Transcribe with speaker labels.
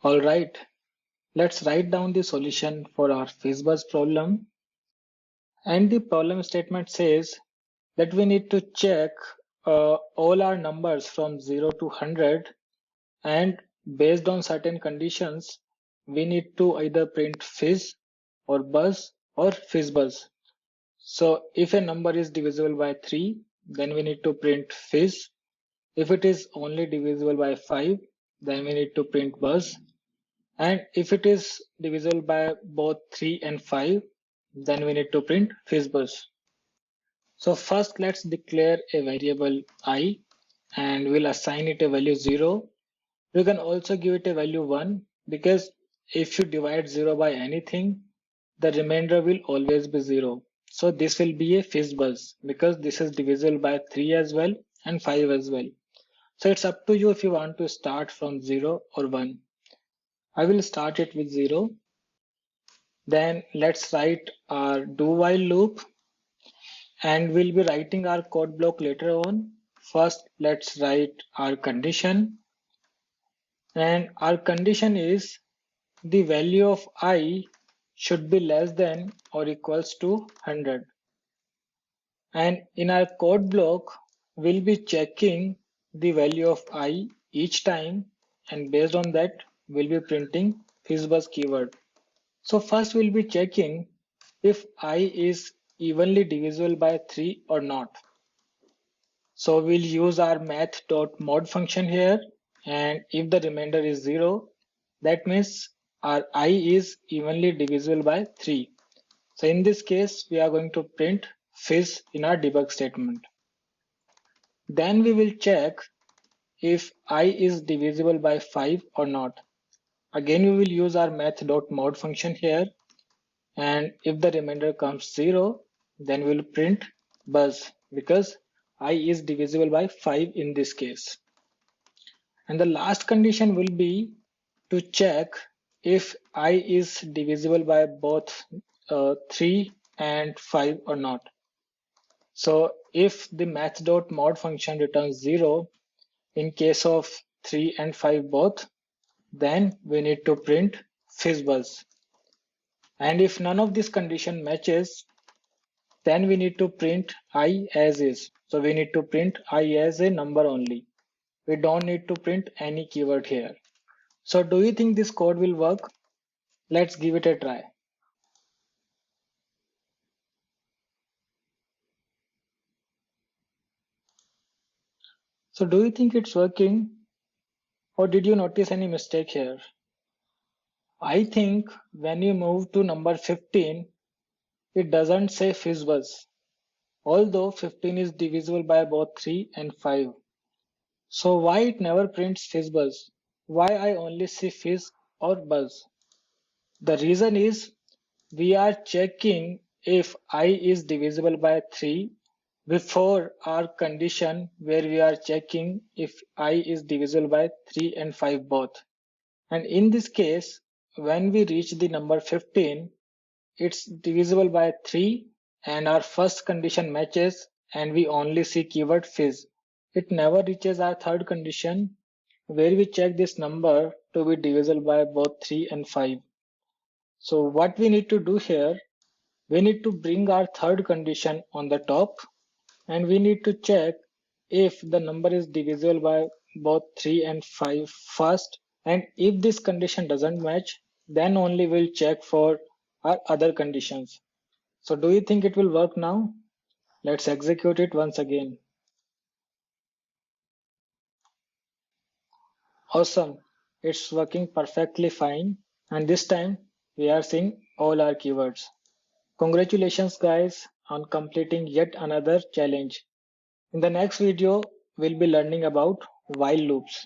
Speaker 1: Alright, let's write down the solution for our FizzBuzz problem. And the problem statement says that we need to check all our numbers from 0 to 100, and based on certain conditions, we need to either print fizz or buzz or FizzBuzz. So if a number is divisible by 3, then we need to print fizz. If it is only divisible by 5, then we need to print buzz. And if it is divisible by both 3 and 5, then we need to print FizzBuzz. So first let's declare a variable I and we'll assign it a value 0. You can also give it a value 1 because if you divide 0 by anything, the remainder will always be 0. So this will be a FizzBuzz because this is divisible by 3 as well and 5 as well. So it's up to you if you want to start from 0 or 1. I will start it with 0. Then let's write our do while loop, and we'll be writing our code block later on. First, let's write our condition, and our condition is the value of I should be less than or equals to 100. And in our code block, we'll be checking the value of I each time, and based on that, we'll be printing FizzBuzz keyword. So first we'll be checking if I is evenly divisible by 3 or not. So we'll use our math.mod function here, and if the remainder is 0, that means our I is evenly divisible by 3. So in this case, we are going to print fizz in our debug statement. Then we will check if I is divisible by 5 or not. Again, we will use our math.mod function here, and if the remainder comes 0, then we'll print buzz because I is divisible by 5 in this case. And the last condition will be to check if I is divisible by both 3 and 5 or not. So if the math.mod function returns 0 in case of 3 and 5 both, then we need to print FizzBuzz. And if none of this condition matches, then we need to print I as is. So we need to print I as a number only. We don't need to print any keyword here. So do you think this code will work? Let's give it a try. So do you think it's working, or did you notice any mistake here? I think when you move to number 15, it doesn't say FizzBuzz, although 15 is divisible by both 3 and 5. So why it never prints FizzBuzz? Why I only see fizz or buzz? The reason is we are checking if I is divisible by 3 before our condition where we are checking if I is divisible by 3 and 5 both. And in this case, when we reach the number 15, it's divisible by 3 and our first condition matches and we only see keyword fizz. It never reaches our third condition where we check this number to be divisible by both 3 and 5. So what we need to do here, we need to bring our third condition on the top, and we need to check if the number is divisible by both 3 and 5 first, and if this condition doesn't match, then only we'll check for our other conditions. So do you think it will work now? Let's execute it once again. Awesome, it's working perfectly fine, and this time we are seeing all our keywords. Congratulations guys on completing yet another challenge. In the next video, we'll be learning about while loops.